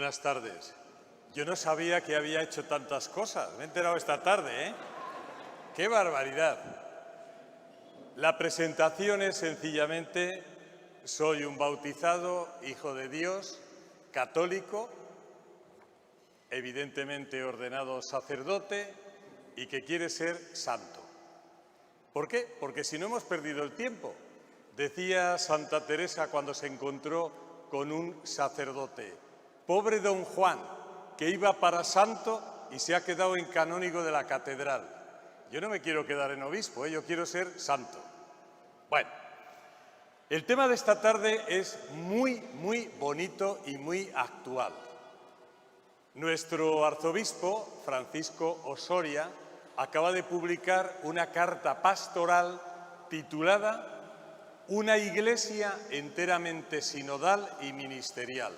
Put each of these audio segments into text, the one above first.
Buenas tardes. Yo no sabía que había hecho tantas cosas. Me he enterado esta tarde, ¿eh? ¡Qué barbaridad! La presentación es sencillamente: soy un bautizado, hijo de Dios, católico, evidentemente ordenado sacerdote y que quiere ser santo. ¿Por qué? Porque si no hemos perdido el tiempo. Decía Santa Teresa cuando se encontró con un sacerdote: pobre don Juan, que iba para santo y se ha quedado en canónigo de la catedral. Yo no me quiero quedar en obispo, yo quiero ser santo. Bueno, el tema de esta tarde es muy bonito y muy actual. Nuestro arzobispo, Francisco Osoria, acaba de publicar una carta pastoral titulada «Una iglesia enteramente sinodal y ministerial».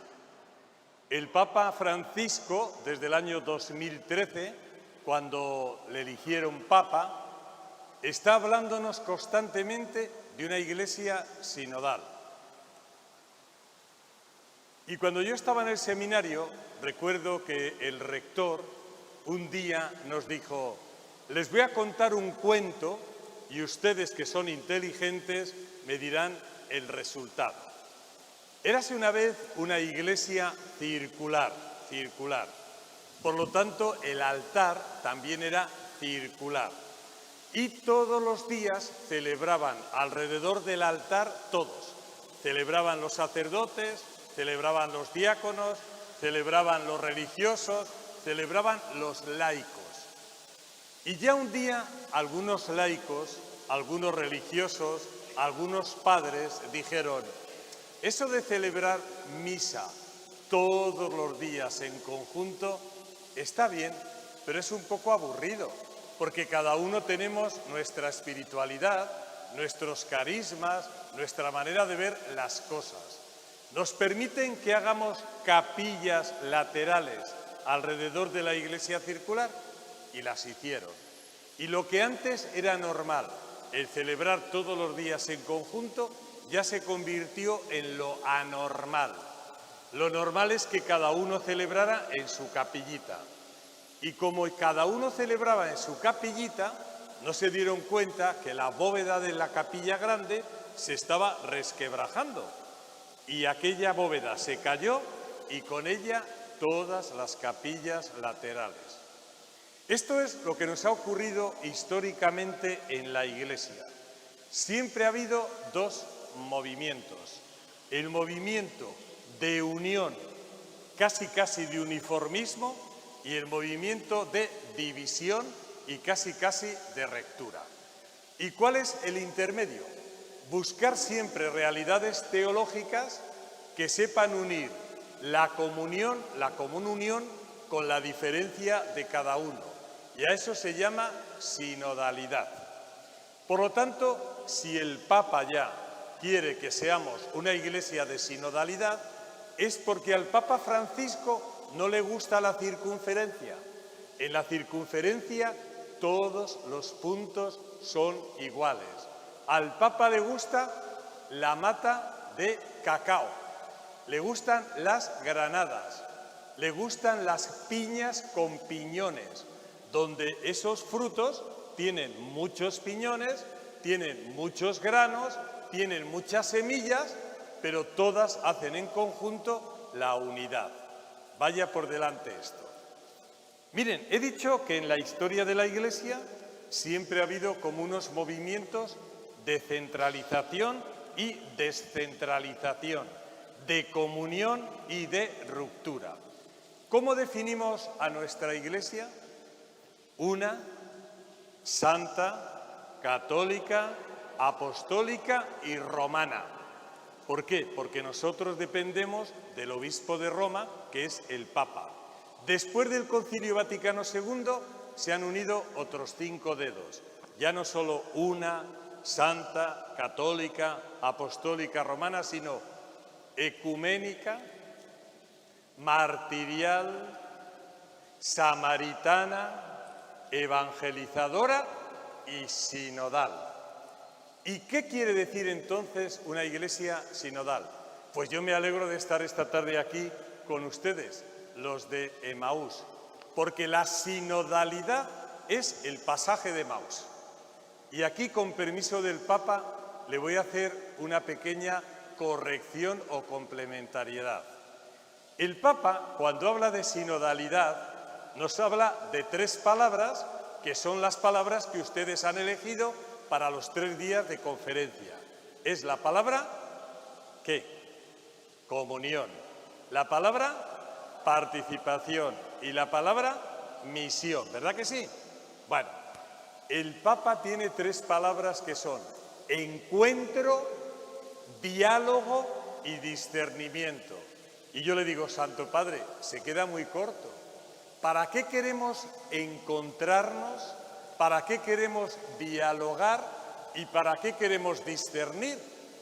El Papa Francisco, desde el año 2013, cuando le eligieron Papa, está hablándonos constantemente de una iglesia sinodal. Y cuando yo estaba en el seminario, recuerdo que el rector un día nos dijo: les voy a contar un cuento y ustedes, que son inteligentes, me dirán el resultado. Érase una vez una iglesia circular. Por lo tanto, el altar también era circular. Y todos los días celebraban alrededor del altar todos. Celebraban los sacerdotes, celebraban los diáconos, celebraban los religiosos, celebraban los laicos. Y ya un día algunos laicos, algunos religiosos, algunos padres dijeron: eso de celebrar misa todos los días en conjunto está bien, pero es un poco aburrido, porque cada uno tenemos nuestra espiritualidad, nuestros carismas, nuestra manera de ver las cosas. Nos permiten que hagamos capillas laterales alrededor de la iglesia circular, y las hicieron. Y lo que antes era normal, el celebrar todos los días en conjunto, ya se convirtió en lo anormal. Lo normal es que cada uno celebrara en su capillita. Y como cada uno celebraba en su capillita, no se dieron cuenta que la bóveda de la capilla grande se estaba resquebrajando. Y aquella bóveda se cayó y con ella todas las capillas laterales. Esto es lo que nos ha ocurrido históricamente en la Iglesia. Siempre ha habido dos movimientos: el movimiento de unión, casi de uniformismo, y el movimiento de división y casi de ruptura. ¿Y cuál es el intermedio? Buscar siempre realidades teológicas que sepan unir la común unión con la diferencia de cada uno. Y a eso se llama sinodalidad. Por lo tanto, si el Papa ya quiere que seamos una iglesia de sinodalidad, es porque al Papa Francisco no le gusta la circunferencia. En la circunferencia todos los puntos son iguales. Al Papa le gusta la mata de cacao, le gustan las granadas, le gustan las piñas con piñones, donde esos frutos tienen muchos piñones, tienen muchos granos, tienen muchas semillas, pero todas hacen en conjunto la unidad. Vaya por delante esto. Miren, he dicho que en la historia de la Iglesia siempre ha habido como unos movimientos de centralización y descentralización, de comunión y de ruptura. ¿Cómo definimos a nuestra Iglesia? Una, santa, católica, apostólica y romana. ¿Por qué? Porque nosotros dependemos del obispo de Roma, que es el Papa. Después del Concilio Vaticano II se han unido otros 5 dedos. Ya no solo una, santa, católica, apostólica, romana, sino ecuménica, martirial, samaritana, evangelizadora y sinodal. ¿Y qué quiere decir entonces una iglesia sinodal? Pues yo me alegro de estar esta tarde aquí con ustedes, los de Emaús, porque la sinodalidad es el pasaje de Emaús. Y aquí, con permiso del Papa, le voy a hacer una pequeña corrección o complementariedad. El Papa, cuando habla de sinodalidad, nos habla de 3 palabras, que son las palabras que ustedes han elegido para los 3 días de conferencia. Es la palabra, ¿qué? Comunión. La palabra, participación. Y la palabra, misión. ¿Verdad que sí? Bueno, el Papa tiene 3 palabras que son encuentro, diálogo y discernimiento. Y yo le digo, Santo Padre, se queda muy corto. ¿Para qué queremos encontrarnos? ¿Para qué queremos dialogar? ¿Y para qué queremos discernir?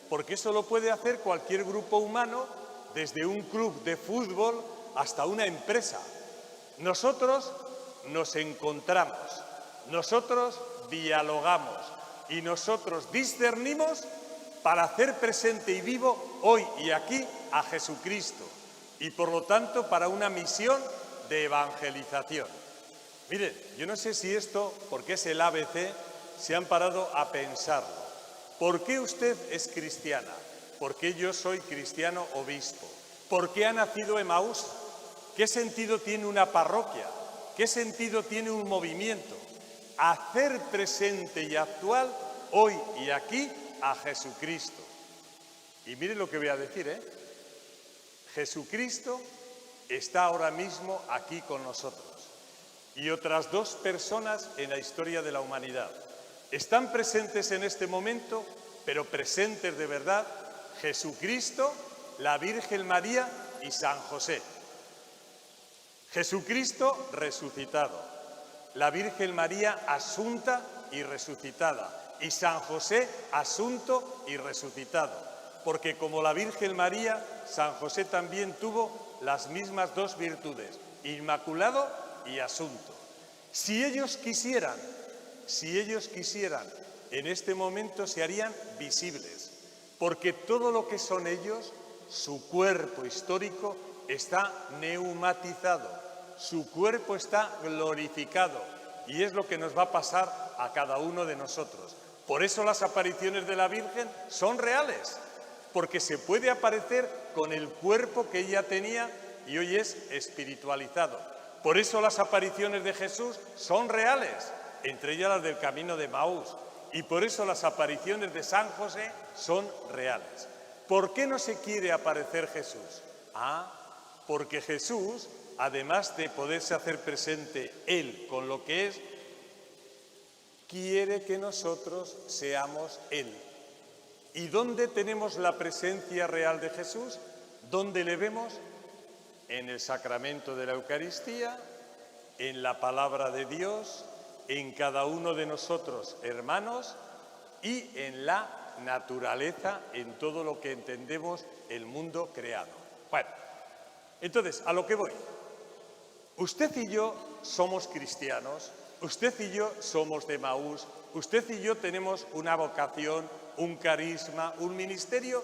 Porque eso lo puede hacer cualquier grupo humano, desde un club de fútbol hasta una empresa. Nosotros nos encontramos, nosotros dialogamos y nosotros discernimos para hacer presente y vivo hoy y aquí a Jesucristo y por lo tanto para una misión de evangelización. Miren, yo no sé si esto, porque es el ABC, se han parado a pensarlo. ¿Por qué usted es cristiana? ¿Por qué yo soy cristiano obispo? ¿Por qué ha nacido Emaús? ¿Qué sentido tiene una parroquia? ¿Qué sentido tiene un movimiento? Hacer presente y actual hoy y aquí a Jesucristo. Y mire lo que voy a decir, Jesucristo está ahora mismo aquí con nosotros. Y otras 2 personas en la historia de la humanidad. Están presentes en este momento, pero presentes de verdad, Jesucristo, la Virgen María y San José. Jesucristo resucitado, la Virgen María asunta y resucitada, y San José asunto y resucitado, porque como la Virgen María, San José también tuvo las mismas 2 virtudes, inmaculado y asunto. Si ellos quisieran, en este momento se harían visibles, porque todo lo que son ellos, su cuerpo histórico, está neumatizado, su cuerpo está glorificado y es lo que nos va a pasar a cada uno de nosotros. Por eso las apariciones de la Virgen son reales, porque se puede aparecer con el cuerpo que ella tenía y hoy es espiritualizado. Por eso las apariciones de Jesús son reales, entre ellas las del camino de Emaús, y por eso las apariciones de San José son reales. ¿Por qué no se quiere aparecer Jesús? Porque Jesús, además de poderse hacer presente Él con lo que es, quiere que nosotros seamos Él. ¿Y dónde tenemos la presencia real de Jesús? ¿Dónde le vemos? En el sacramento de la Eucaristía, en la palabra de Dios, en cada uno de nosotros, hermanos, y en la naturaleza, en todo lo que entendemos el mundo creado. Bueno, entonces, a lo que voy. Usted y yo somos cristianos, usted y yo somos de Emaús, usted y yo tenemos una vocación, un carisma, un ministerio,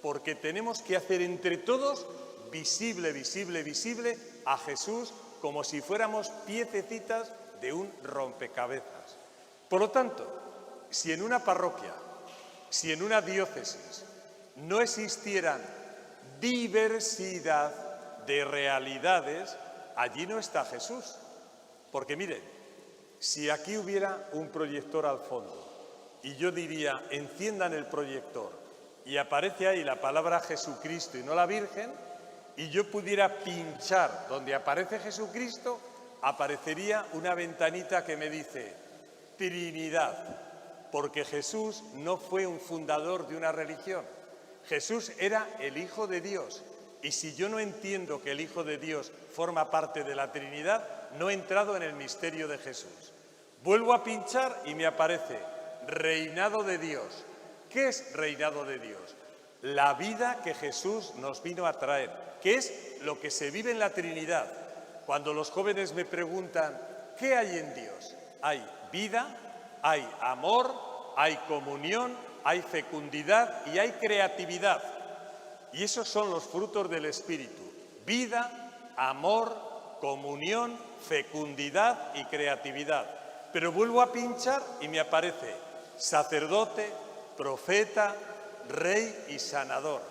porque tenemos que hacer entre todos visible, visible, visible a Jesús como si fuéramos piececitas de un rompecabezas. Por lo tanto, si en una parroquia, si en una diócesis no existieran diversidad de realidades, allí no está Jesús. Porque miren, si aquí hubiera un proyector al fondo y yo diría, enciendan el proyector y aparece ahí la palabra Jesucristo y no la Virgen, y yo pudiera pinchar donde aparece Jesucristo, aparecería una ventanita que me dice Trinidad, porque Jesús no fue un fundador de una religión. Jesús era el Hijo de Dios. Y si yo no entiendo que el Hijo de Dios forma parte de la Trinidad, no he entrado en el misterio de Jesús. Vuelvo a pinchar y me aparece reinado de Dios. ¿Qué es reinado de Dios? La vida que Jesús nos vino a traer, que es lo que se vive en la Trinidad. Cuando los jóvenes me preguntan, ¿qué hay en Dios? Hay vida, hay amor, hay comunión, hay fecundidad y hay creatividad. Y esos son los frutos del Espíritu. Vida, amor, comunión, fecundidad y creatividad. Pero vuelvo a pinchar y me aparece sacerdote, profeta, rey y sanador,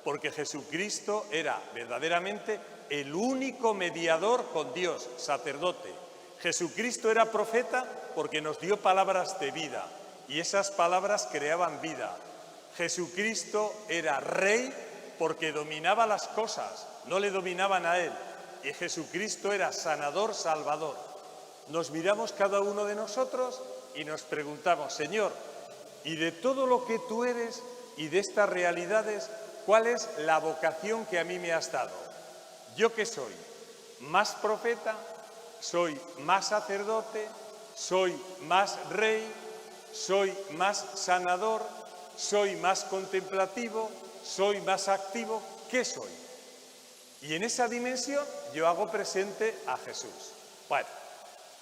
porque Jesucristo era verdaderamente el único mediador con Dios, sacerdote. Jesucristo era profeta porque nos dio palabras de vida y esas palabras creaban vida. Jesucristo era rey porque dominaba las cosas, no le dominaban a él. Y Jesucristo era sanador, salvador. Nos miramos cada uno de nosotros y nos preguntamos, Señor, y de todo lo que tú eres y de estas realidades, ¿cuál es la vocación que a mí me has dado? ¿Yo qué soy? ¿Más profeta? ¿Soy más sacerdote? ¿Soy más rey? ¿Soy más sanador? ¿Soy más contemplativo? ¿Soy más activo? ¿Qué soy? Y en esa dimensión yo hago presente a Jesús. Bueno,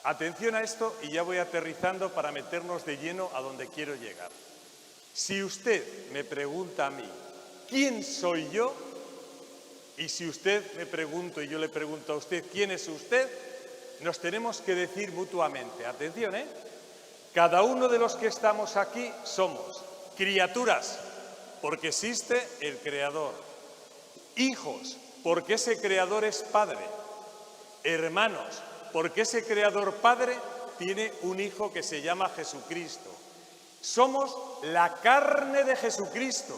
atención a esto y ya voy aterrizando para meternos de lleno a donde quiero llegar. Si usted me pregunta a mí, ¿quién soy yo? Y si usted me pregunta y yo le pregunto a usted, ¿quién es usted? Nos tenemos que decir mutuamente, atención, cada uno de los que estamos aquí somos criaturas, porque existe el Creador, hijos, porque ese Creador es Padre, hermanos, porque ese Creador Padre tiene un Hijo que se llama Jesucristo. Somos la carne de Jesucristo,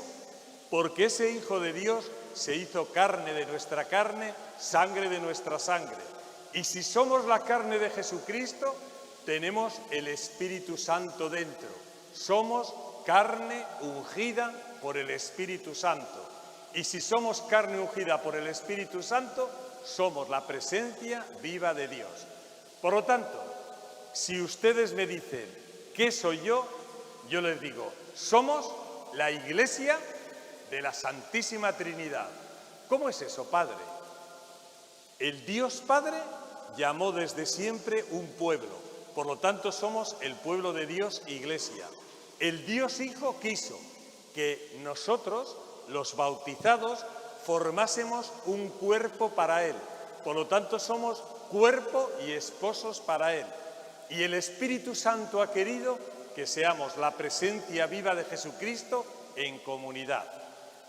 porque ese Hijo de Dios se hizo carne de nuestra carne, sangre de nuestra sangre. Y si somos la carne de Jesucristo, tenemos el Espíritu Santo dentro. Somos carne ungida por el Espíritu Santo. Y si somos carne ungida por el Espíritu Santo, somos la presencia viva de Dios. Por lo tanto, si ustedes me dicen, ¿qué soy yo? Yo les digo, somos la Iglesia de la Santísima Trinidad. ¿Cómo es eso, Padre? El Dios Padre llamó desde siempre un pueblo. Por lo tanto, somos el pueblo de Dios, Iglesia. El Dios Hijo quiso que nosotros, los bautizados, formásemos un cuerpo para Él. Por lo tanto, somos cuerpo y esposos para Él. Y el Espíritu Santo ha querido que seamos la presencia viva de Jesucristo en comunidad.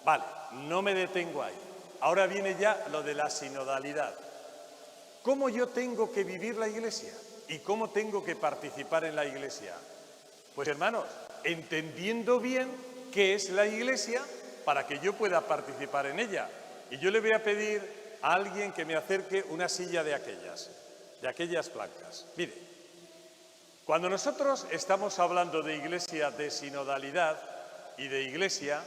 Vale, no me detengo ahí. Ahora viene ya lo de la sinodalidad. ¿Cómo yo tengo que vivir la Iglesia? ¿Y cómo tengo que participar en la Iglesia? Pues hermanos, entendiendo bien qué es la Iglesia para que yo pueda participar en ella. Y yo le voy a pedir a alguien que me acerque una silla de aquellas blancas. Mire, cuando nosotros estamos hablando de Iglesia, de sinodalidad y de Iglesia,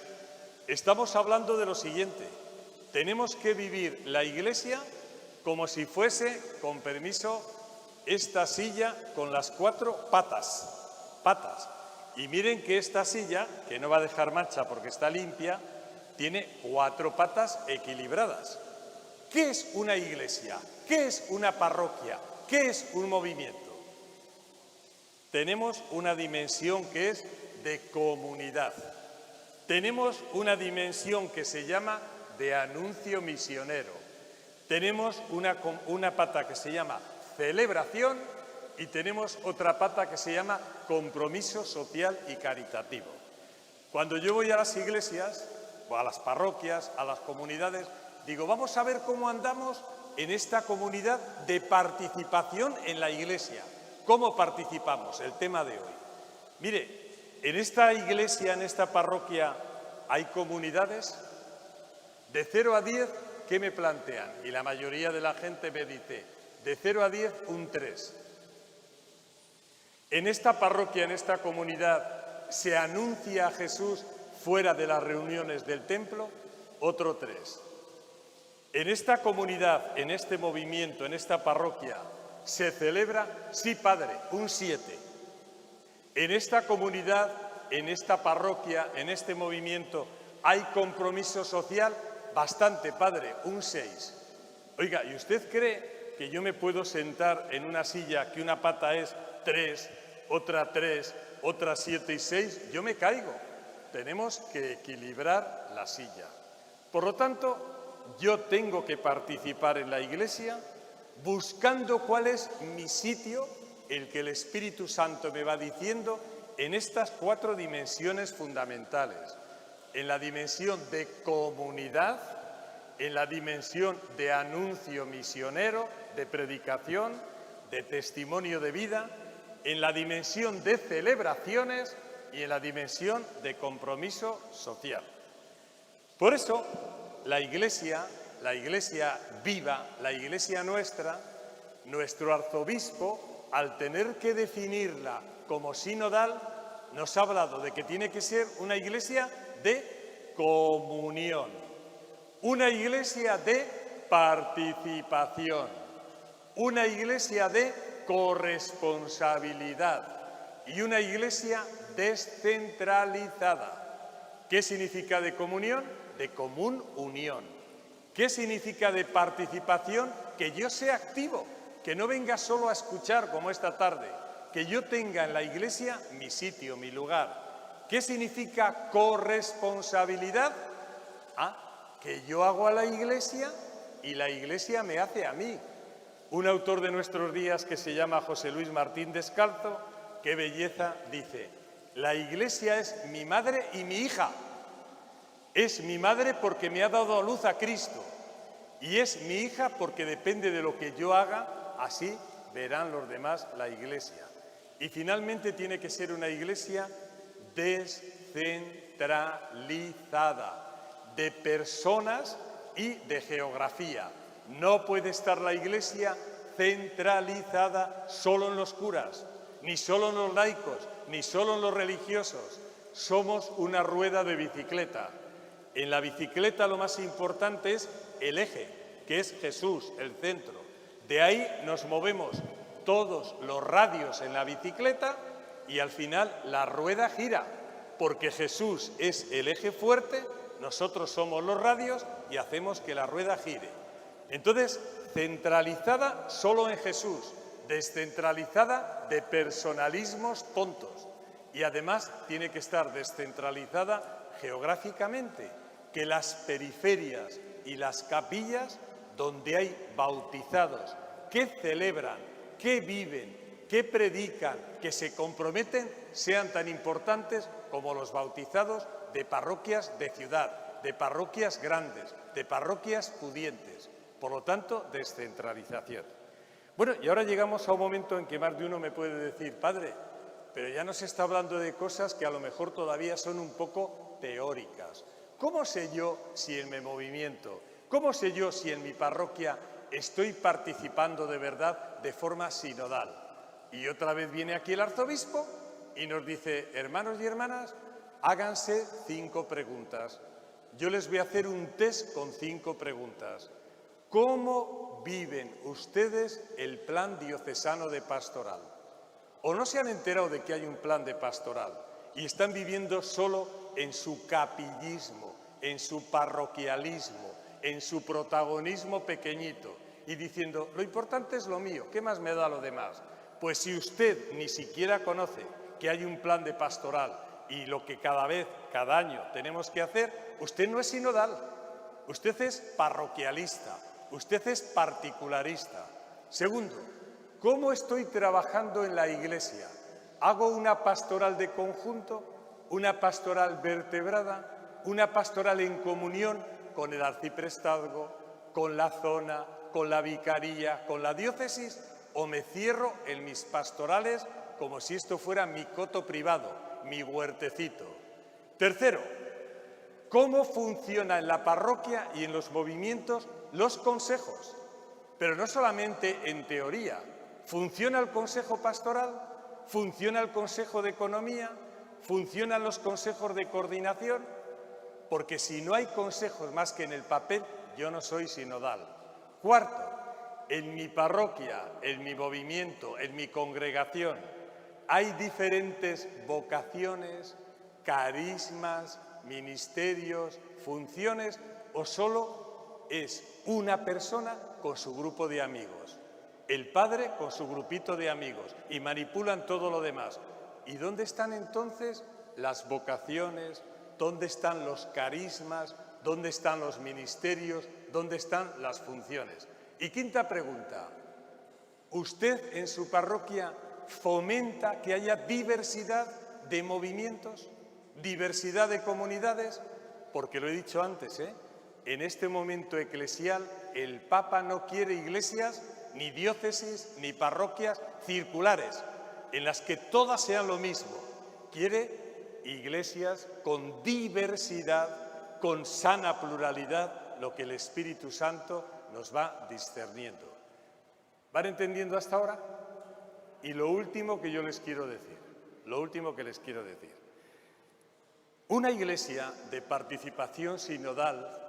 estamos hablando de lo siguiente. Tenemos que vivir la Iglesia como si fuese, con permiso, esta silla con las 4 patas. Y miren que esta silla, que no va a dejar mancha porque está limpia, tiene 4 patas equilibradas. ¿Qué es una iglesia? ¿Qué es una parroquia? ¿Qué es un movimiento? Tenemos una dimensión que es de comunidad. Tenemos una dimensión que se llama de anuncio misionero. Tenemos una pata que se llama celebración y tenemos otra pata que se llama compromiso social y caritativo. Cuando yo voy a las iglesias, o a las parroquias, a las comunidades, digo, vamos a ver cómo andamos en esta comunidad de participación en la iglesia. ¿Cómo participamos? El tema de hoy. Mire, en esta iglesia, en esta parroquia, ¿hay comunidades? De 0 a 10, ¿qué me plantean? Y la mayoría de la gente me dice, de 0 a 10, un 3. En esta parroquia, en esta comunidad, ¿se anuncia a Jesús fuera de las reuniones del templo? Otro 3. En esta comunidad, en este movimiento, en esta parroquia, ¿se celebra? Sí, Padre, un 7. En esta comunidad, en esta parroquia, en este movimiento, ¿hay compromiso social? Bastante, Padre, un 6. Oiga, ¿y usted cree que yo me puedo sentar en una silla que una pata es 3, otra 3, otra 7 y 6? Yo me caigo. Tenemos que equilibrar la silla. Por lo tanto, yo tengo que participar en la Iglesia buscando cuál es mi sitio, el que el Espíritu Santo me va diciendo en estas 4 dimensiones fundamentales. En la dimensión de comunidad, en la dimensión de anuncio misionero, de predicación, de testimonio de vida, en la dimensión de celebraciones y en la dimensión de compromiso social. Por eso, la Iglesia viva, la Iglesia nuestra, nuestro arzobispo, al tener que definirla como sinodal, nos ha hablado de que tiene que ser una Iglesia de comunión, una Iglesia de participación, una Iglesia de corresponsabilidad y una Iglesia descentralizada. ¿Qué significa de comunión? De común unión. ¿Qué significa de participación? Que yo sea activo, que no venga solo a escuchar como esta tarde, que yo tenga en la Iglesia mi sitio, mi lugar. ¿Qué significa corresponsabilidad? Que yo hago a la Iglesia y la Iglesia me hace a mí. Un autor de nuestros días que se llama José Luis Martín Descalzo, qué belleza, dice: la Iglesia es mi madre y mi hija. Es mi madre porque me ha dado a luz a Cristo y es mi hija porque depende de lo que yo haga, así verán los demás la Iglesia. Y finalmente tiene que ser una Iglesia descentralizada, de personas y de geografía. No puede estar la Iglesia centralizada solo en los curas, ni solo en los laicos, ni solo en los religiosos. Somos una rueda de bicicleta. En la bicicleta lo más importante es el eje, que es Jesús, el centro. De ahí nos movemos todos los radios en la bicicleta y al final la rueda gira, porque Jesús es el eje fuerte, nosotros somos los radios y hacemos que la rueda gire. Entonces, centralizada solo en Jesús, descentralizada de personalismos tontos y además tiene que estar descentralizada geográficamente, que las periferias y las capillas donde hay bautizados que celebran, que viven, que predican, que se comprometen, sean tan importantes como los bautizados de parroquias de ciudad, de parroquias grandes, de parroquias pudientes. Por lo tanto, descentralización. Bueno, y ahora llegamos a un momento en que más de uno me puede decir: padre, pero ya nos está hablando de cosas que a lo mejor todavía son un poco teóricas. ¿Cómo sé yo si en mi movimiento, cómo sé yo si en mi parroquia estoy participando de verdad de forma sinodal? Y otra vez viene aquí el arzobispo y nos dice: hermanos y hermanas, háganse 5 preguntas. Yo les voy a hacer un test con 5 preguntas. ¿Cómo viven ustedes el plan diocesano de pastoral? ¿O no se han enterado de que hay un plan de pastoral y están viviendo solo en su capillismo, en su parroquialismo, en su protagonismo pequeñito y diciendo: lo importante es lo mío, ¿qué más me da lo demás? Pues si usted ni siquiera conoce que hay un plan de pastoral y lo que cada año tenemos que hacer, usted no es sinodal, usted es parroquialista, usted es particularista. Segundo, ¿cómo estoy trabajando en la Iglesia? ¿Hago una pastoral de conjunto, una pastoral vertebrada, una pastoral en comunión con el arciprestazgo, con la zona, con la vicaría, con la diócesis? ¿O me cierro en mis pastorales como si esto fuera mi coto privado, mi huertecito? Tercero, ¿cómo funciona en la parroquia y en los movimientos los consejos? Pero no solamente en teoría. ¿Funciona el consejo pastoral? ¿Funciona el consejo de economía? ¿Funcionan los consejos de coordinación? Porque si no hay consejos más que en el papel, yo no soy sinodal. Cuarto, en mi parroquia, en mi movimiento, en mi congregación, ¿hay diferentes vocaciones, carismas, ministerios, funciones o solo es una persona con su grupo de amigos? El padre con su grupito de amigos y manipulan todo lo demás. ¿Y dónde están entonces las vocaciones? ¿Dónde están los carismas? ¿Dónde están los ministerios? dónde están las funciones. Y quinta pregunta, ¿usted en su parroquia fomenta que haya diversidad de movimientos, diversidad de comunidades? Porque lo he dicho antes, en este momento eclesial el Papa no quiere iglesias, ni diócesis, ni parroquias circulares, en las que todas sean lo mismo. Quiere iglesias con diversidad, con sana pluralidad, lo que el Espíritu Santo nos va discerniendo. ¿Van entendiendo hasta ahora? Y lo último que yo les quiero decir, una iglesia de participación sinodal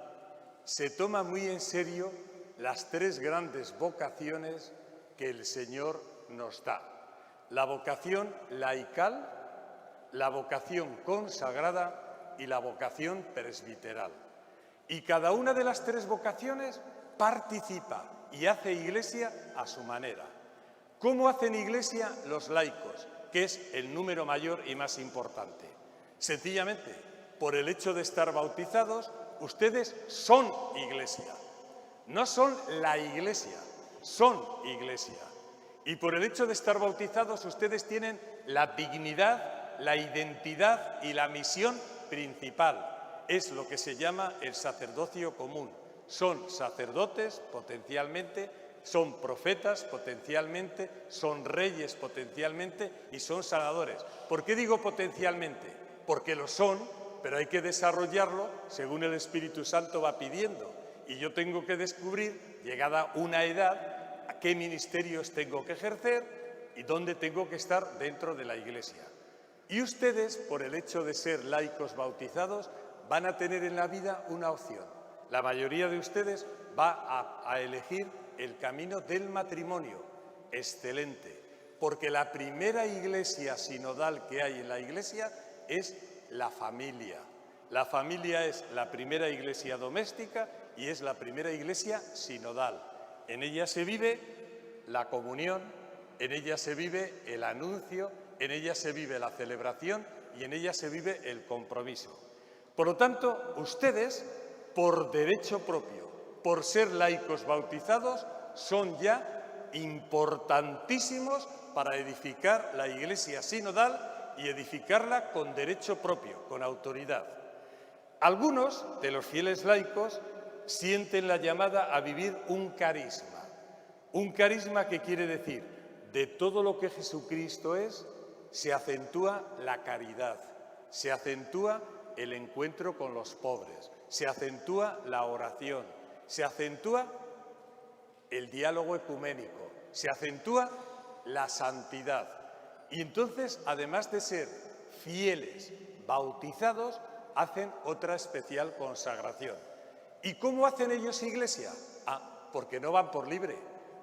se toma muy en serio las tres grandes vocaciones que el Señor nos da. La vocación laical, la vocación consagrada y la vocación presbiteral. Y cada una de las tres vocaciones participa y hace iglesia a su manera. ¿Cómo hacen iglesia los laicos? Que es el número mayor y más importante. Sencillamente, por el hecho de estar bautizados, ustedes son iglesia. No son la iglesia, son iglesia. Y por el hecho de estar bautizados, ustedes tienen la dignidad, la identidad y la misión principal. Es lo que se llama el sacerdocio común. Son sacerdotes potencialmente, son profetas potencialmente, son reyes potencialmente y son sanadores. ¿Por qué digo potencialmente? Porque lo son, pero hay que desarrollarlo según el Espíritu Santo va pidiendo. Y yo tengo que descubrir, llegada una edad, a qué ministerios tengo que ejercer y dónde tengo que estar dentro de la Iglesia. Y ustedes, por el hecho de ser laicos bautizados, van a tener en la vida una opción. La mayoría de ustedes va a elegir el camino del matrimonio. Excelente, porque la primera iglesia sinodal que hay en la Iglesia es la familia. La familia es la primera iglesia doméstica y es la primera iglesia sinodal. En ella se vive la comunión, en ella se vive el anuncio, en ella se vive la celebración y en ella se vive el compromiso. Por lo tanto, ustedes, por derecho propio, por ser laicos bautizados, son ya importantísimos para edificar la iglesia sinodal y edificarla con derecho propio, con autoridad. Algunos de los fieles laicos sienten la llamada a vivir un carisma que quiere decir, de todo lo que Jesucristo es, se acentúa la caridad, se acentúa el encuentro con los pobres, se acentúa la oración, se acentúa el diálogo ecuménico, se acentúa la santidad. Y entonces, además de ser fieles, bautizados, hacen otra especial consagración. ¿Y cómo hacen ellos iglesia? Porque no van por libre.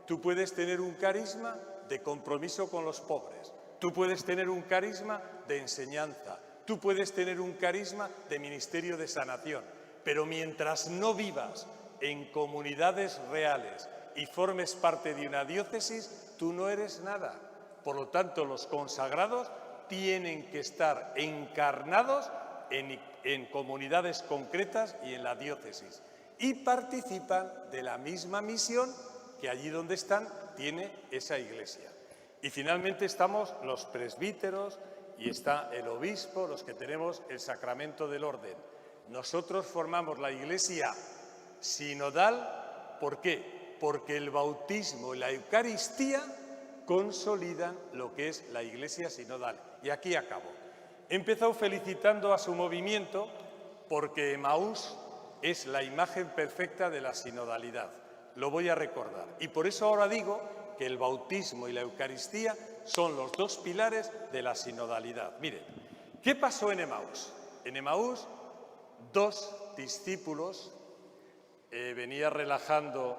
Tú puedes tener un carisma de compromiso con los pobres, tú puedes tener un carisma de enseñanza, tú puedes tener un carisma de ministerio de sanación, pero mientras no vivas en comunidades reales y formes parte de una diócesis, tú no eres nada. Por lo tanto, los consagrados tienen que estar encarnados en comunidades concretas y en la diócesis y participan de la misma misión que allí donde están tiene esa iglesia. Y finalmente estamos los presbíteros y está el obispo, los que tenemos el sacramento del orden. Nosotros formamos la iglesia sinodal, ¿por qué? Porque el bautismo y la Eucaristía consolidan lo que es la iglesia sinodal. Y aquí acabo. He empezado felicitando a su movimiento porque Emaús es la imagen perfecta de la sinodalidad. Lo voy a recordar. Y por eso ahora digo que el bautismo y la Eucaristía son los dos pilares de la sinodalidad. Miren, ¿qué pasó en Emaús? En Emaús, dos discípulos, venía relajando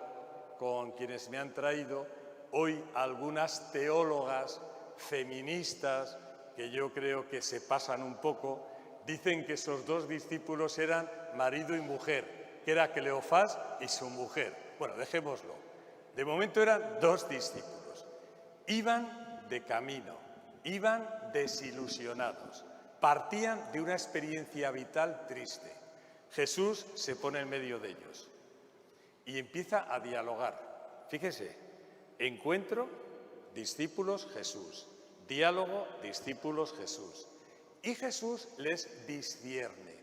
con quienes me han traído hoy algunas teólogas feministas que yo creo que se pasan un poco, dicen que esos dos discípulos eran marido y mujer, que era Cleofás y su mujer. Bueno, dejémoslo. De momento eran dos discípulos. Iban de camino, iban desilusionados, partían de una experiencia vital triste. Jesús se pone en medio de ellos y empieza a dialogar. Fíjese, encuentro, discípulos, Jesús. Diálogo, discípulos, Jesús. Y Jesús les discierne.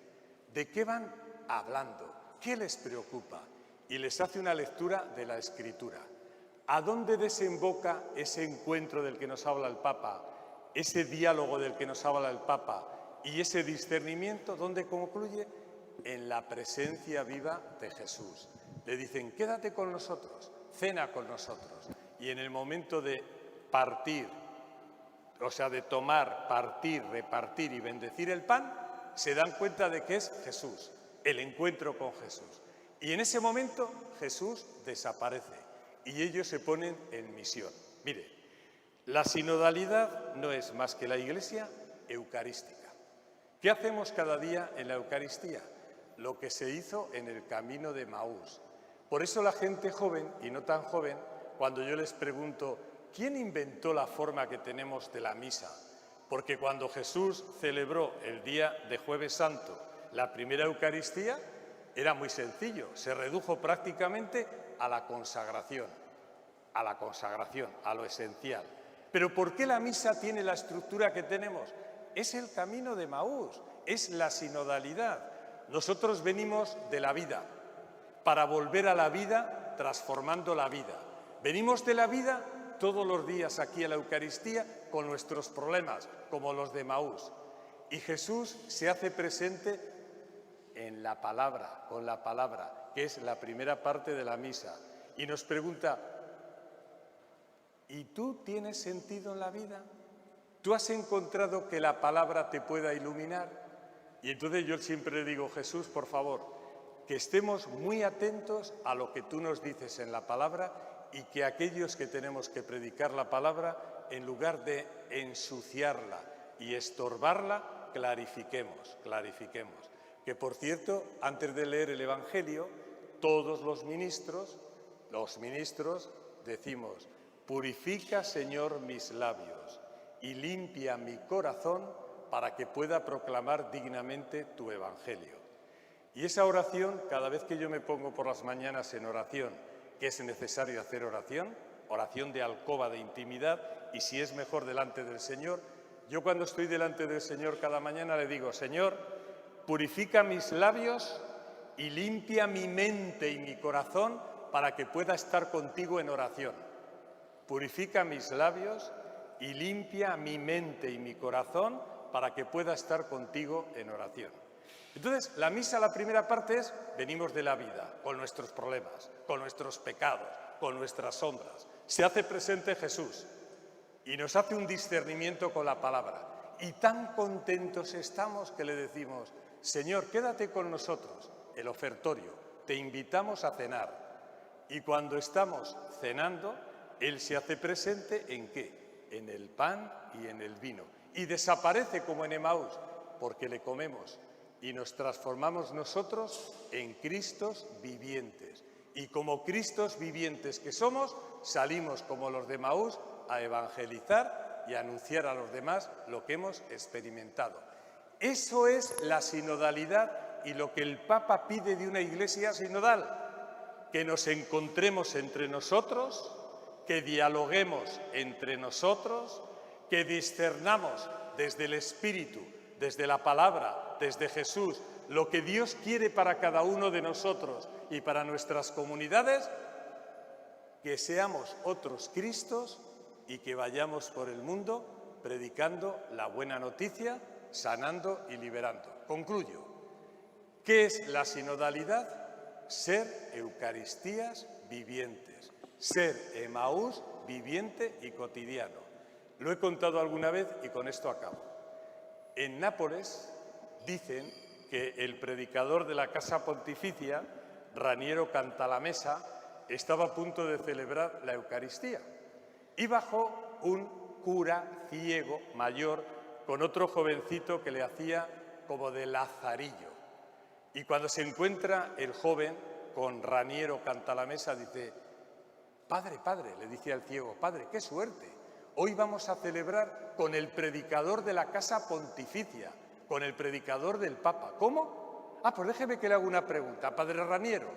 ¿De qué van hablando? ¿Qué les preocupa? Y les hace una lectura de la Escritura. ¿A dónde desemboca ese encuentro del que nos habla el Papa? Ese diálogo del que nos habla el Papa y ese discernimiento, ¿dónde concluye? En la presencia viva de Jesús. Le dicen, quédate con nosotros, cena con nosotros. Y en el momento de partir, o sea, de tomar, partir, repartir y bendecir el pan, se dan cuenta de que es Jesús, el encuentro con Jesús. Y en ese momento Jesús desaparece y ellos se ponen en misión. Mire, la sinodalidad no es más que la Iglesia eucarística. ¿Qué hacemos cada día en la Eucaristía? Lo que se hizo en el camino de Emaús. Por eso la gente joven y no tan joven, cuando yo les pregunto, ¿quién inventó la forma que tenemos de la misa? Porque cuando Jesús celebró el día de Jueves Santo la primera Eucaristía, era muy sencillo, se redujo prácticamente a la consagración, a lo esencial. Pero ¿por qué la misa tiene la estructura que tenemos? Es el camino de Emaús, es la sinodalidad. Nosotros venimos de la vida para volver a la vida transformando la vida. Venimos de la vida todos los días aquí a la Eucaristía con nuestros problemas, como los de Emaús. Y Jesús se hace presente en la palabra, con la palabra, que es la primera parte de la misa. Y nos pregunta, ¿y tú tienes sentido en la vida? ¿Tú has encontrado que la palabra te pueda iluminar? Y entonces yo siempre le digo, Jesús, por favor, que estemos muy atentos a lo que tú nos dices en la palabra y que aquellos que tenemos que predicar la palabra, en lugar de ensuciarla y estorbarla, clarifiquemos. Que, por cierto, antes de leer el Evangelio, todos los ministros decimos, purifica, Señor, mis labios y limpia mi corazón para que pueda proclamar dignamente tu Evangelio. Y esa oración, cada vez que yo me pongo por las mañanas en oración, que es necesario hacer oración de alcoba, de intimidad, y si es mejor delante del Señor, yo cuando estoy delante del Señor cada mañana le digo, Señor, purifica mis labios y limpia mi mente y mi corazón para que pueda estar contigo en oración. Purifica mis labios y limpia mi mente y mi corazón para que pueda estar contigo en oración. Entonces, la misa, la primera parte es, venimos de la vida, con nuestros problemas, con nuestros pecados, con nuestras sombras. Se hace presente Jesús y nos hace un discernimiento con la palabra. Y tan contentos estamos que le decimos, Señor, quédate con nosotros, el ofertorio, te invitamos a cenar. Y cuando estamos cenando, Él se hace presente ¿en qué? En el pan y en el vino. Y desaparece como en Emaús, porque le comemos y nos transformamos nosotros en Cristos vivientes. Y como Cristos vivientes que somos, salimos como los de Emaús a evangelizar y a anunciar a los demás lo que hemos experimentado. Eso es la sinodalidad y lo que el Papa pide de una iglesia sinodal, que nos encontremos entre nosotros, que dialoguemos entre nosotros, que discernamos desde el Espíritu, desde la palabra, desde Jesús, lo que Dios quiere para cada uno de nosotros y para nuestras comunidades, que seamos otros Cristos y que vayamos por el mundo predicando la buena noticia, sanando y liberando. Concluyo. ¿Qué es la sinodalidad? Ser Eucaristías vivientes, ser Emaús viviente y cotidiano. Lo he contado alguna vez y con esto acabo. En Nápoles dicen que el predicador de la Casa Pontificia, Raniero Cantalamessa, estaba a punto de celebrar la Eucaristía y bajó un cura ciego mayor con otro jovencito que le hacía como de lazarillo. Y cuando se encuentra el joven con Raniero Cantalamessa dice, padre, le dice al ciego, padre, qué suerte. Hoy vamos a celebrar con el predicador de la Casa Pontificia, con el predicador del Papa. ¿Cómo? Pues déjeme que le haga una pregunta, padre Raniero.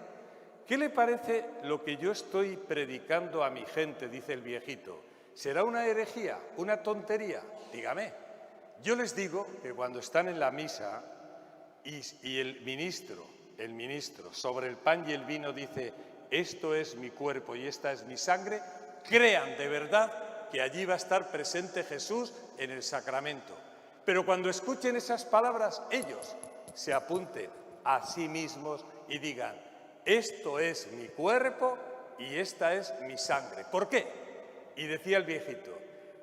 ¿qué le parece lo que yo estoy predicando a mi gente?, dice el viejito. ¿Será una herejía, una tontería? Dígame. Yo les digo que cuando están en la misa y el ministro, sobre el pan y el vino dice: esto es mi cuerpo y esta es mi sangre, crean de verdad que allí va a estar presente Jesús en el sacramento. Pero cuando escuchen esas palabras, ellos se apunten a sí mismos y digan: esto es mi cuerpo y esta es mi sangre. ¿Por qué? Y decía el viejito: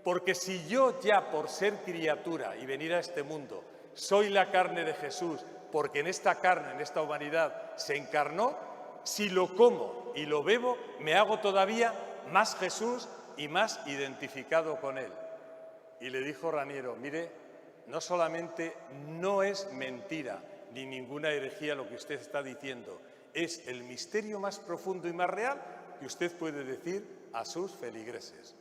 porque si yo ya por ser criatura y venir a este mundo soy la carne de Jesús, porque en esta carne, en esta humanidad, se encarnó, si lo como y lo bebo, me hago todavía más Jesús y más identificado con Él. Y le dijo Raniero: mire, no solamente no es mentira ni ninguna herejía lo que usted está diciendo, es el misterio más profundo y más real que usted puede decir a sus feligreses.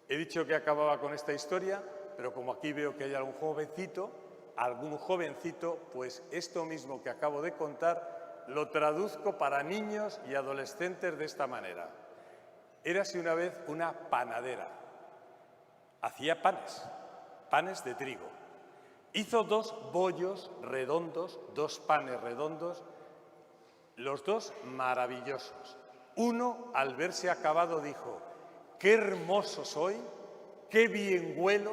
He dicho que acababa con esta historia, pero como aquí veo que hay algún jovencito, pues esto mismo que acabo de contar lo traduzco para niños y adolescentes de esta manera. Érase una vez una panadera. Hacía panes de trigo. Hizo 2 bollos redondos, 2 panes redondos, los 2 maravillosos. Uno, al verse acabado, dijo: qué hermoso soy, qué bien huelo,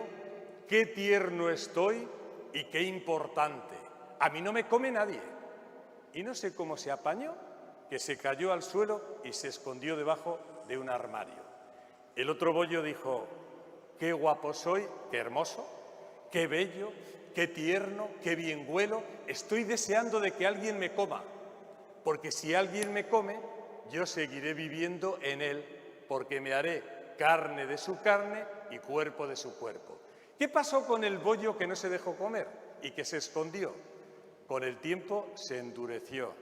qué tierno estoy y qué importante. A mí no me come nadie. Y no sé cómo se apañó, que se cayó al suelo y se escondió debajo de un armario. El otro bollo dijo: qué guapo soy, qué hermoso, qué bello, qué tierno, qué bien huelo. Estoy deseando de que alguien me coma, porque si alguien me come, yo seguiré viviendo en él, porque me haré carne de su carne y cuerpo de su cuerpo. ¿Qué pasó con el bollo que no se dejó comer y que se escondió? Con el tiempo se endureció,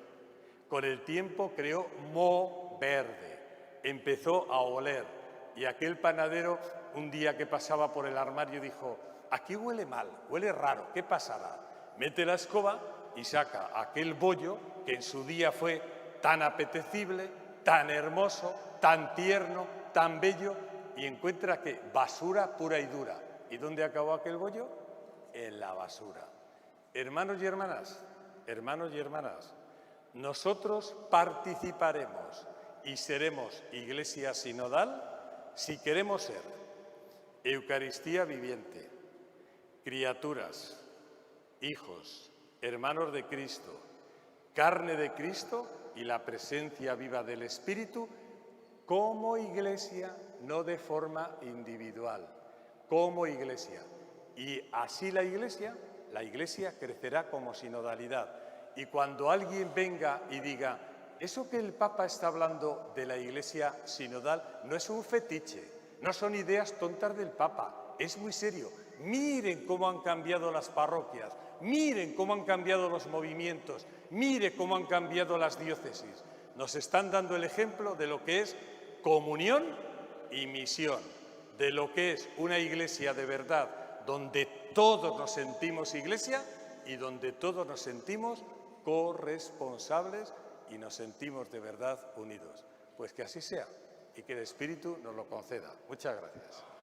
con el tiempo creó moho verde, empezó a oler, y aquel panadero, un día que pasaba por el armario, dijo: aquí huele mal, huele raro, ¿qué pasará? Mete la escoba y saca aquel bollo que en su día fue tan apetecible, tan hermoso, tan tierno, tan bello, y encuentra que basura pura y dura. ¿Y dónde acabó aquel bollo? En la basura. Hermanos y hermanas, nosotros participaremos y seremos Iglesia sinodal si queremos ser Eucaristía viviente, criaturas, hijos, hermanos de Cristo, carne de Cristo y la presencia viva del Espíritu, como Iglesia, no de forma individual, como Iglesia. Y así la Iglesia crecerá como sinodalidad. Y cuando alguien venga y diga: eso que el Papa está hablando de la Iglesia sinodal no es un fetiche, no son ideas tontas del Papa, es muy serio. Miren cómo han cambiado las parroquias, miren cómo han cambiado los movimientos, miren cómo han cambiado las diócesis. Nos están dando el ejemplo de lo que es comunión y misión, de lo que es una Iglesia de verdad, donde todos nos sentimos Iglesia y donde todos nos sentimos corresponsables y nos sentimos de verdad unidos. Pues que así sea y que el Espíritu nos lo conceda. Muchas gracias.